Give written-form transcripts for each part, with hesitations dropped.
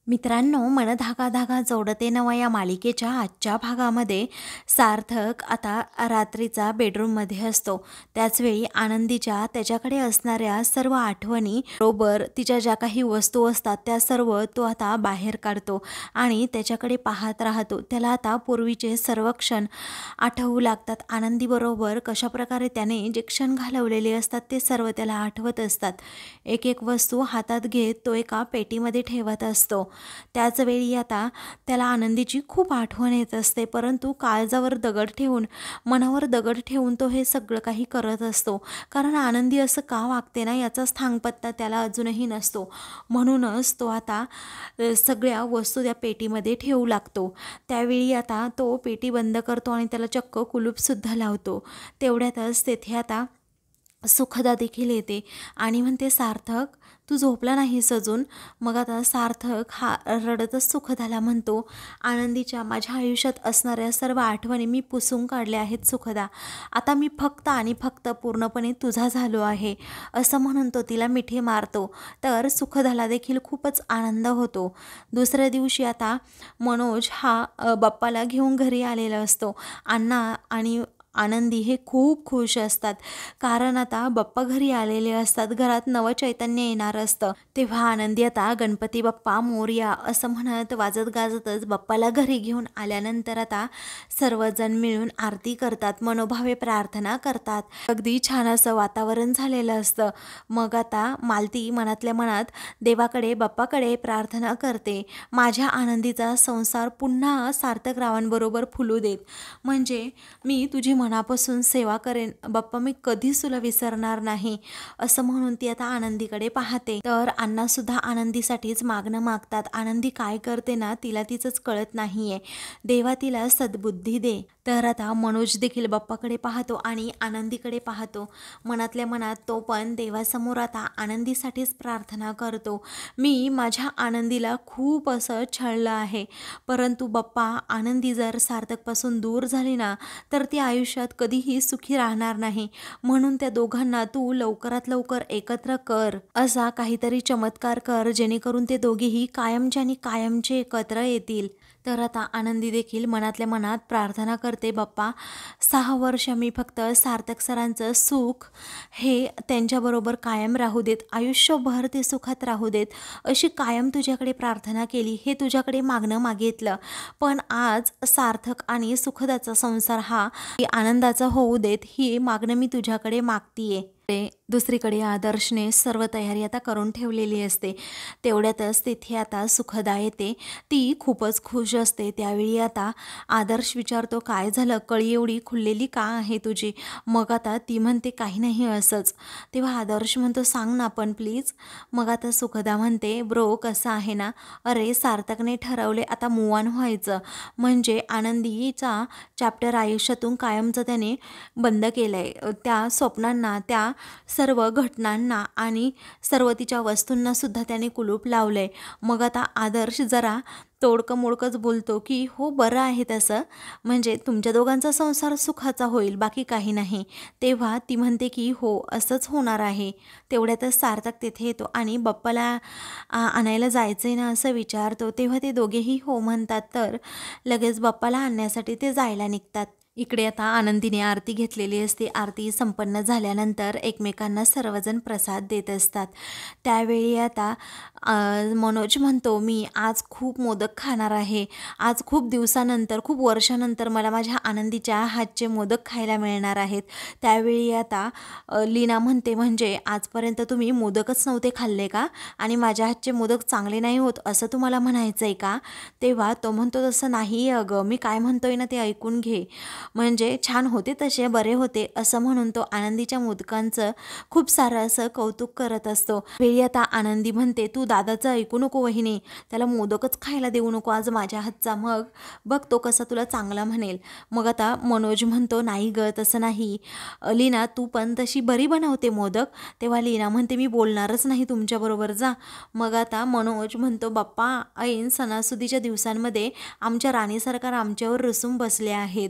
मित्रांनो, मन धागा धागा जोडते नवा या मालिकेच्या आजच्या भागामध्ये सार्थक आता रात्रीचा बेडरूममध्ये असतो. त्याचवेळी आनंदीच्या त्याच्याकडे असणाऱ्या सर्व आठवणी बरोबर तिच्या ज्या काही वस्तू असतात त्या सर्व तो आता बाहेर काढतो आणि त्याच्याकडे पाहत राहतो. त्याला आता पूर्वीचे सर्व क्षण आठवू लागतात. आनंदीबरोबर कशाप्रकारे त्याने जे क्षण घालवलेले असतात ते सर्व त्याला आठवत असतात. एक एक वस्तू हातात घेत तो एका पेटीमध्ये ठेवत असतो. त्याच वेळी आता त्याला आनंदीची खूप आठवण येत असते, परंतु काळजावर दगड ठेवून, मनावर दगड ठेवून तो हे सगळं काही करत असतो. कारण आनंदी असं का वागते ना याचा थांगपत्ता त्याला अजूनही नसतो. म्हणूनच तो आता सगळ्या वस्तू त्या पेटीमध्ये ठेवू लागतो. त्यावेळी आता तो पेटी बंद करतो आणि त्याला चक्क कुलूपसुद्धा लावतो. तेवढ्यातच तेथे आता सुखदा देखील येते आणि म्हणते, सार्थक तू झोपला नाहीस अजून? मग आता सार्थक हा रडतच सुखदाला म्हणतो, आनंदीच्या माझ्या आयुष्यात असणाऱ्या सर्व आठवणी मी पुसून काढल्या आहेत सुखदा. आता मी फक्त आणि फक्त पूर्णपणे तुझा झालो आहे, असं म्हणून तो तिला मिठी मारतो. तर सुखदाला देखील खूपच आनंद होतो. दुसऱ्या दिवशी आता मनोज हा बाप्पाला घेऊन घरी आलेला असतो. अण्णा आणि आनंदी हे खूप खुश असतात, कारण आता बाप्पा घरी आलेले असतात. घरात नवचैतन्य येणार असतं. तेव्हा आनंदी आता गणपती बाप्पा मोरया असं म्हणत वाजत गाजतच बाप्पाला घरी घेऊन आल्यानंतर आता सर्वजण मिळून आरती करतात, मनोभावे प्रार्थना करतात. अगदी छान असं वातावरण झालेलं असतं. मग आता मालती मनातल्या मनात देवाकडे बाप्पाकडे प्रार्थना करते, माझ्या आनंदीचा संसार पुन्हा सार्थकरावांबरोबर फुलू देत, म्हणजे मी तुझी मनापासून सेवा करेन बाप्पा, मी कधीच तुला विसरणार नाही, असं म्हणून ती आता आनंदीकडे पाहते. तर अण्णासुद्धा आनंदीसाठीच मागणं मागतात. आनंदी काय करते ना तिला तिचंच कळत नाहीये, देवा तिला सद्बुद्धी दे. तर आता मनोज देखील बाप्पाकडे पाहतो आणि आनंदीकडे पाहतो. मनातल्या मनात तो पण देवासमोर आता आनंदीसाठीच प्रार्थना करतो, मी माझ्या आनंदीला खूप असं छळलं आहे, परंतु बाप्पा आनंदी जर सार्थकपासून दूर झाली ना तर ती आयुष्यात कधीही सुखी राहणार नाही. म्हणून त्या दोघांना तू लवकरात लवकर एकत्र कर, असा काहीतरी चमत्कार कर, जेणेकरून ते दोघेही कायमचे आणि कायमचे एकत्र येतील. तर आता आनंदी देखील मनातल्या मनात प्रार्थना करते, बाप्पा 6 वर्ष मी फक्त सार्थक सरांचं सुख हे त्यांच्याबरोबर कायम राहू देत, आयुष्यभर ते सुखात राहू देत, अशी कायम तुझ्याकडे प्रार्थना केली, हे तुझ्याकडे मागणं मागितलं. पण आज सार्थक आणि सुखदाचा संसार हा आनंदाचा होऊ देत, ही मागणं मी तुझ्याकडे मागतीये. दुसरीकडे आदर्शने सर्व तयारी आता करून ठेवलेली असते. तेवढ्यातच तिथे आता सुखदा येते. ती खूपच खुश असते. त्यावेळी आता आदर्श विचारतो, काय झालं, कळी एवढी खुललेली का आहे तुझी? मग आता ती म्हणते, काही नाही असंच. तेव्हा आदर्श म्हणतो, सांग ना पण प्लीज. मग आता सुखदा म्हणते, ब्रो कसं आहे ना, अरे सार्थकने ठरवले आता मूव ऑन व्हायचं, म्हणजे आनंदीचा चॅप्टर आयुष्यातून कायमचं त्याने बंद केलंय. त्या स्वप्नांना, त्या सर्व घटनांना आणि सर्व तिच्या वस्तूंना सुद्धा त्याने कुलूप लावलंय. मग आता आदर्श जरा तोडकं मोडकंच बोलतो की हो बरं आहे तसं, म्हणजे तुमच्या दोघांचा संसार सुखाचा होईल, बाकी काही नाही. तेव्हा ती म्हणते की हो असंच होणार आहे. तेवढ्यातच सार्थक तिथे येतो आणि बाप्पाला आणायला जायचं आहे ना असं विचारतो. तेव्हा ते दोघेही हो म्हणतात. तर लगेच बाप्पाला आणण्यासाठी ते जायला निघतात. इकडे आता आनंदीने आरती घेतलेली असते. आरती संपन्न झाल्यानंतर एकमेकांना सर्वजण प्रसाद देत असतात. त्यावेळी आता मनोज म्हणतो, मी आज खूप मोदक खाणार आहे, आज खूप दिवसानंतर, खूप वर्षानंतर मला माझ्या आनंदीच्या हातचे मोदक खायला मिळणार आहेत. त्यावेळी आता लीना म्हणते, म्हणजे आजपर्यंत तुम्ही मोदकच नव्हते खाल्ले का, आणि माझ्या हातचे मोदक चांगले नाही होत असं तुम्हाला म्हणायचं आहे का? तेव्हा तो म्हणतो, तसं नाही अगं, मी काय म्हणतोय ना ते ऐकून घे, म्हणजे छान होते तसे, बरे होते, असं म्हणून तो आनंदीच्या मोदकांचं खूप सारं असं कौतुक करत असतो. वेळी आता आनंदी म्हणते, तू दादाचं ऐकू नको वहिनी, त्याला मोदकच खायला देऊ नको आज माझ्या हातचा, मग बघ तो कसा तुला चांगला म्हणेल. मग आता मनोज म्हणतो, नाही ग तसं नाही, लीना तू पण तशी बरी बनवते मोदक. तेव्हा लीना म्हणते, मी बोलणारच नाही तुमच्याबरोबर, जा. मग आता मनोज म्हणतो, बाप्पा ऐन सणासुदीच्या दिवसांमध्ये आमच्या राणी सरकार आमच्यावर रुसून बसले आहेत,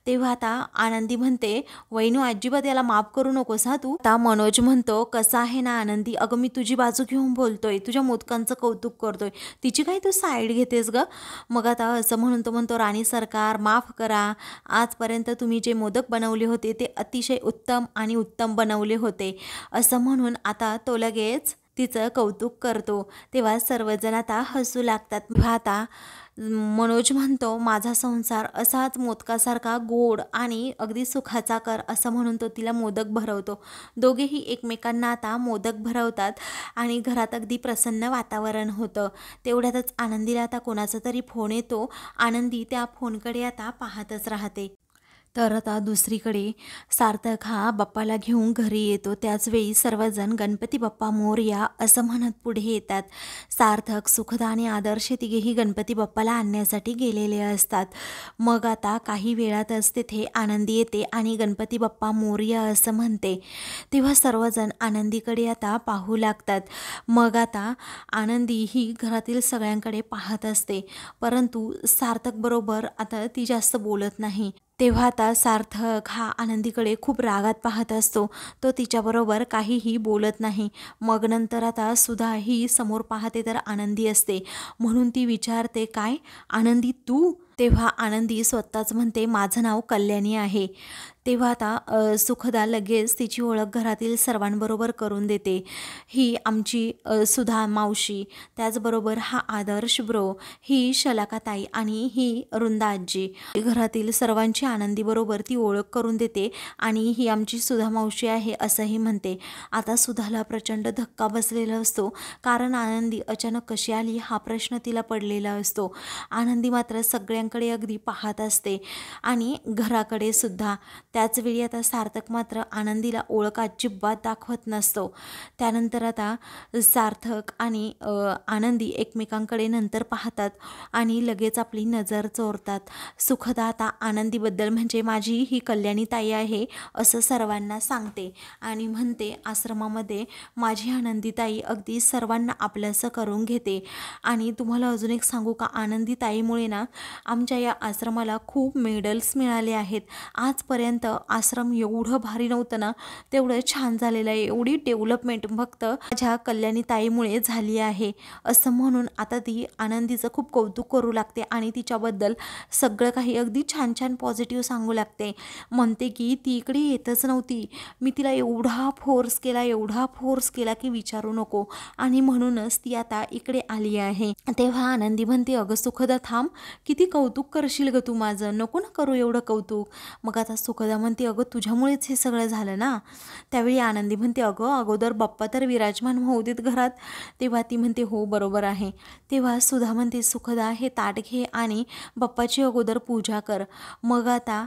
तेव्हा आता आनंदी म्हणते, वैनू अजिबात याला माफ करू नकोस हा तू. आता मनोज म्हणतो, कसं आहे ना आनंदी, अगं मी तुझी बाजू घेऊन बोलतोय, तुझ्या मोदकांचं कौतुक करतोय, तिची काय तू साईड घेतेस ग. मग आता असं म्हणून तो म्हणतो, राणी सरकार माफ करा, आजपर्यंत तुम्ही जे मोदक बनवले होते ते अतिशय उत्तम आणि उत्तम बनवले होते, असं म्हणून आता तो लगेच तिचं कौतुक करतो. तेव्हा सर्वजण आता हसू लागतात. आता मनोज म्हणतो, माझा संसार असाच मोदकासारखा गोड आणि अगदी सुखाचा कर, असं म्हणून तो तिला मोदक भरवतो. दोघेही एकमेकांना आता मोदक भरवतात आणि घरात अगदी प्रसन्न वातावरण होतं. तेवढ्यातच आनंदीला आता कोणाचा तरी फोन येतो. आनंदी त्या फोनकडे आता पाहतच राहते. तर आता दुसरीकडे सार्थक हा बाप्पाला घेऊन घरी येतो. त्याचवेळी सर्वजण गणपती बाप्पा मोरया असं म्हणत पुढे येतात. सार्थक, सुखदा आणि आदर्श तिघेही गणपती बाप्पाला आणण्यासाठी गेलेले असतात. मग आता काही वेळातच तिथे आनंदी येते आणि गणपती बाप्पा मोरया असं म्हणते. तेव्हा सर्वजण आनंदीकडे आता पाहू लागतात. मग आता आनंदी ही घरातील सगळ्यांकडे पाहत असते, परंतु सार्थकबरोबर आता ती जास्त बोलत नाही. तेव्हा आता सार्थक हा आनंदीकडे खूप रागात पाहत असतो. तो तिच्याबरोबर काहीही बोलत नाही. मग नंतर आता सुधा ही समोर पाहते तर आनंदी असते, म्हणून ती विचारते, काय आनंदी तू? तेव्हा आनंदी स्वतःच म्हणते, माझं नाव कल्याणी आहे. तेव्हा आता सुखदा लगेच तिची ओळख घरातील सर्वांबरोबर करून देते. ही आमची सुधा मावशी, त्याचबरोबर हा आदर्श ब्रो, ही शलाकाताई आणि ही वृंदा आजी. घरातील सर्वांची आनंदीबरोबर ती ओळख करून देते आणि ही आमची सुधा मावशी आहे असंही म्हणते. आता सुधाला प्रचंड धक्का बसलेला असतो, कारण आनंदी अचानक कशी आली हा प्रश्न तिला पडलेला असतो. आनंदी मात्र सगळ्यांकडे अगदी पाहत असते आणि घराकडे सुद्धा. त्याचवेळी आता सार्थक मात्र आनंदीला ओळख अजिबात दाखवत नसतो. त्यानंतर आता सार्थक आणि आनंदी एकमेकांकडे नंतर पाहतात आणि लगेच आपली नजर चोरतात. सुखदा आता आनंदीबद्दल म्हणजे माझी ही कल्याणी ताई आहे असं सर्वांना सांगते आणि म्हणते, आश्रमामध्ये माझी आनंदी ताई अगदी सर्वांना आपलंसं करून घेते. आणि तुम्हाला अजून एक सांगू का, आनंदी ताईमुळे ना आमच्या या आश्रमाला खूप मेडल्स मिळाले आहेत. आजपर्यंत आश्रम एवढं भारी नव्हतं ना, तेवढं छान झालेलं आहे. एवढी डेव्हलपमेंट फक्त माझ्या कल्याणी ताईमुळे झाली आहे असं म्हणून आता ती आनंदीचं खूप कौतुक करू लागते आणि तिच्याबद्दल सगळं काही अगदी छान छान पॉझिटिव्ह सांगू लागते. म्हणते की ती इकडे येतच नव्हती, मी तिला एवढा फोर्स केला की विचारू नको, आणि म्हणूनच ती आता इकडे आली आहे. तेव्हा आनंदी म्हणते, अगं सुखदा थांब, किती कौतुक करशील ग तू माझं, नको ना करू एवढं कौतुक. मग आता सुखदा म्हणते, अगं तुझ्यामुळेच हे सगळं झालं ना. त्यावेळी आनंदी म्हणते, अगं अगोदर बाप्पा तर विराजमान होऊ देत घरात. तेव्हा ती म्हणते, हो बरोबर आहे. तेव्हा सुधा म्हणते, सुखदा हे ताट घे आणि बाप्पाची अगोदर पूजा कर. मग आता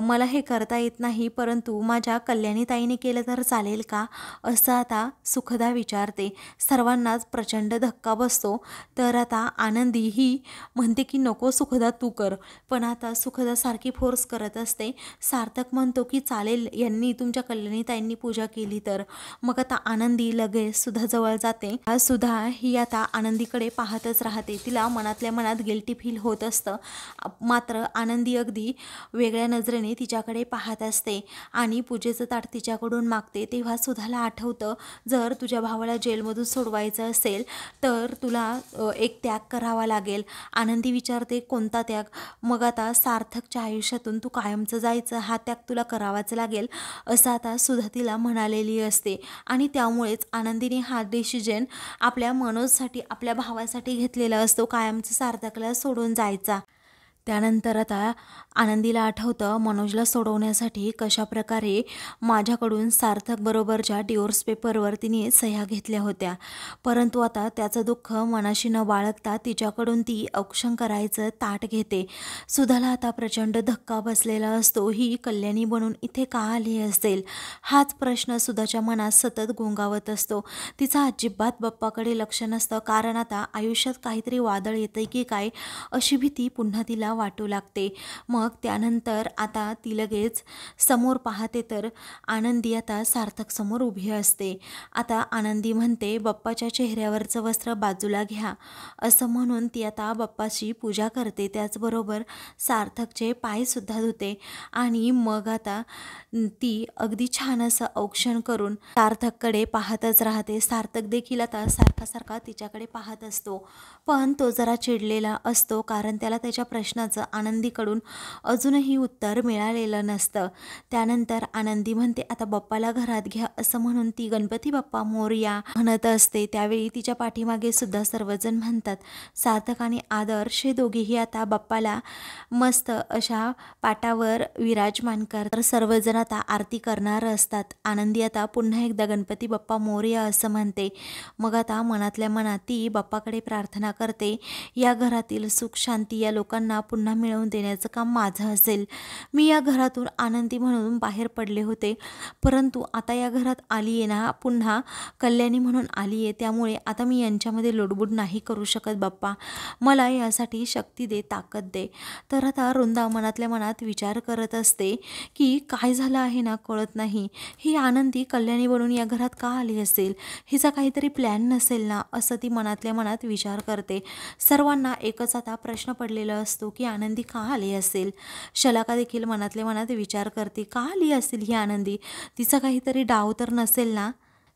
मला हे करता येत नाही, परंतु माझ्या कल्याणी ताईने केलं तर चालेल का, असं आता सुखदा विचारते. सर्वांनाच प्रचंड धक्का बसतो. तर आता आनंदी ही म्हणते की नको सुखदा तू कर, पण आता सुखदा सारखी फोर्स करत असते. सार्थक म्हणतो की चालेल, यांनी तुमच्या कल्याणी ताईंनी पूजा केली तर. मग आता आनंदी लगेच सुधाजवळ जाते. सुधा ही आता आनंदीकडे पाहतच राहते. तिला मनातल्या मनात गिल्टी फील होत असतं, मात्र आनंदी अगदी वेगळ्या नजरेने तिच्याकडे पाहत असते आणि पूजेचं ताट तिच्याकडून मागते. तेव्हा सुधाला आठवतं, जर तुझ्या भावाला जेलमधून सोडवायचं असेल तर तुला एक त्याग करावा लागेल. आनंदी विचारते, कोणता त्याग? मग आता सार्थकच्या आयुष्यातून तू कायमचं जायचं, हा त्याग तुला करावाच लागेल असं आता सुधा तिला म्हणालेली असते. आणि त्यामुळेच आनंदीने हा डिसिजन आपल्या मनोजसाठी, आपल्या भावासाठी घेतलेला असतो, कायमचं सार्थकला सोडून जायचा. त्यानंतर आता आनंदीला आठवतं, मनोजला सोडवण्यासाठी कशाप्रकारे माझ्याकडून सार्थकबरोबरच्या डिवोर्स पेपरवर तिने सह्या घेतल्या होत्या, परंतु आता त्याचं दुःख मनाशी न बाळगता तिच्याकडून ती औक्षण करायचं ताट घेते. सुधाला आता प्रचंड धक्का बसलेला असतो. ही कल्याणी बनून इथे का आली असेल, हाच प्रश्न सुधाच्या मनात सतत गोंगावत असतो. तिचा अजिबात बाप्पाकडे लक्ष नसतं, कारण आता आयुष्यात काहीतरी वादळ येतंय की काय अशी भीती पुन्हा तिला आनंदीला वाटू लागते. मग त्यानंतर आता ती लगेच समोर पाहते तर आनंदी आता सार्थक समोर उभी असते. आता आनंदी म्हणते, बाप्पाच्या चेहऱ्यावरचं वस्त्र बाजूला घ्या, असं म्हणून ती आता बाप्पाची पूजा करते. त्याचबरोबर सार्थकचे पायसुद्धा धुते आणि मग आता ती अगदी छान असं औक्षण करून सार्थककडे पाहतच राहते. सार्थक देखील आता सारखा तिच्याकडे पाहत असतो, पण तो जरा चिडलेला असतो, कारण त्याला त्याच्या प्रश्नाचं आनंदीकडून अजूनही उत्तर मिळालेलं नसतं. त्यानंतर आनंदी म्हणते, आता बाप्पाला घरात घ्या, असं म्हणून ती गणपती बाप्पा मोरया म्हणत असते. त्यावेळी तिच्या पाठीमागे सुद्धा सर्वजण म्हणतात. सार्थक आणि आदर्श हे दोघेही आता बाप्पाला मस्त अशा पाटावर विराजमान करतात. सर्वजण आता आरती करणार असतात. आनंदी आता पुन्हा एकदा गणपती बाप्पा मोरया असं म्हणते. मग आता मनातल्या मनात ती बाप्पाकडे प्रार्थना करते, या घरातील सुख शांती या लोकांना पुन्हा मिळवून देण्याचं काम माझं असेल. मी या घरातून आनंदी म्हणून बाहेर पडले होते, परंतु आता या घरात आली आहे ना, पुन्हा कल्याणी म्हणून आली आहे, त्यामुळे आता मी यांच्यामध्ये लुडबुड नाही करू शकत. बाप्पा, मला यासाठी शक्ती दे, ताकद दे. तर आता वृंदा मनातल्या मनात विचार करत असते की काय झालं आहे ना कळत नाही. ही आनंदी कल्याणी बनून या घरात का आली असेल? हिचा काहीतरी प्लॅन नसेल ना, असं ती मनातल्या मनात विचार करते. सर्वांना एकच आता प्रश्न पडलेला असतो की आनंदी का आली असेल. शलाका देखील मनातल्या मनात विचार करते, का आली असेल ही आनंदी? तिचा काहीतरी डाव तर नसेल ना.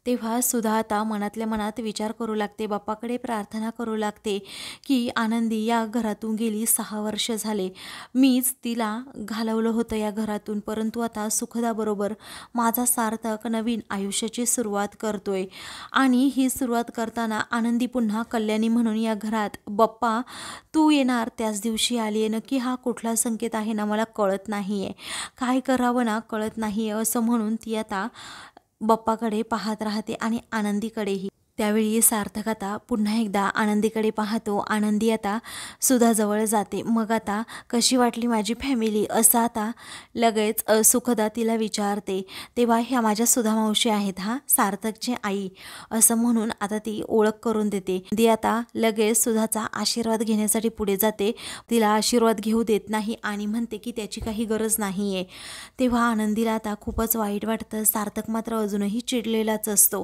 तेव्हा सुद्धा आता मनातल्या मनात विचार करू लागते, बाप्पाकडे प्रार्थना करू लागते की आनंदी या घरातून गेली 6 वर्ष झाले, मीच तिला घालवलं होतं या घरातून, परंतु आता सुखदाबरोबर माझा सार्थक नवीन आयुष्याची सुरुवात करतोय आणि ही सुरुवात करताना आनंदी पुन्हा कल्याणी म्हणून या घरात, बाप्पा तू येणार त्याच दिवशी आली आहे. नक्की हा कुठला संकेत आहे ना, मला कळत नाही आहे, काय करावं ना कळत नाही आहे, असं म्हणून ती आता बाप्पाकडे पाहत राहते आणि आनंदीकडेही. त्यावेळी सार्थक आता पुन्हा एकदा आनंदीकडे पाहतो. आनंदी आता सुधाजवळ जाते. मग आता कशी वाटली माझी फॅमिली, असं आता लगेच सुखदा तिला विचारते. तेव्हा ह्या माझ्या सुधा मावशी आहेत, हा सार्थकची आई, असं म्हणून आता ती ओळख करून देते. ती आता लगेच सुधाचा आशीर्वाद घेण्यासाठी पुढे जाते. तिला आशीर्वाद घेऊ देत नाही आणि म्हणते की त्याची काही गरज नाही आहे. तेव्हा आनंदीला आता खूपच वाईट वाटतं. सार्थक मात्र अजूनही चिडलेलाच असतो.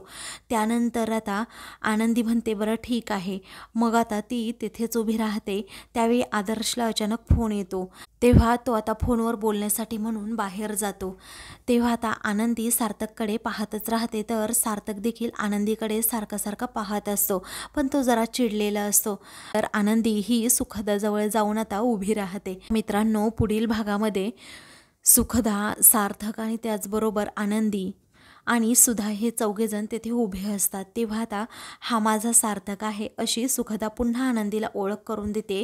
त्यानंतर आता आनंदी म्हणते, बरं ठीक आहे. मग आता ती तिथेच उभी राहते. त्यावेळी आदर्शला अचानक फोन येतो. तेव्हा तो आता फोनवर बोलण्यासाठी म्हणून बाहेर जातो. तेव्हा आता आनंदी सार्थककडे पाहतच राहते. तर सार्थक देखील आनंदीकडे सारखा पाहत असतो, पण तो जरा चिडलेला असतो. तर आनंदी ही सुखदाजवळ जाऊन आता उभी राहते. मित्रांनो, पुढील भागामध्ये सुखदा, सार्थक आणि त्याचबरोबर आनंदी आणि सुधा हे चौघेजण तेथे उभे असतात. तेव्हा आता हा माझा सार्थक आहे अशी सुखदा पुन्हा आनंदीला ओळख करून देते.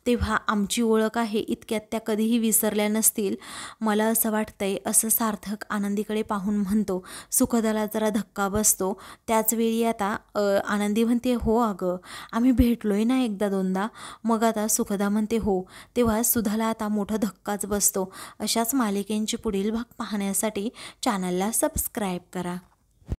तेव्हा आमची ओळख आहे, इतक्यात त्या कधीही विसरल्या नसतील, मला असं वाटतंय, असं सार्थक आनंदीकडे पाहून म्हणतो. सुखदाला जरा धक्का बसतो. त्याचवेळी आता आनंदी म्हणते, हो अगं, आम्ही भेटलोय ना एकदा दोनदा. मग आता सुखदा म्हणते हो. तेव्हा सुधाला आता मोठा धक्काच बसतो. अशाच मालिकेंची पुढील भाग पाहण्यासाठी चॅनलला सबस्क्राईब करा.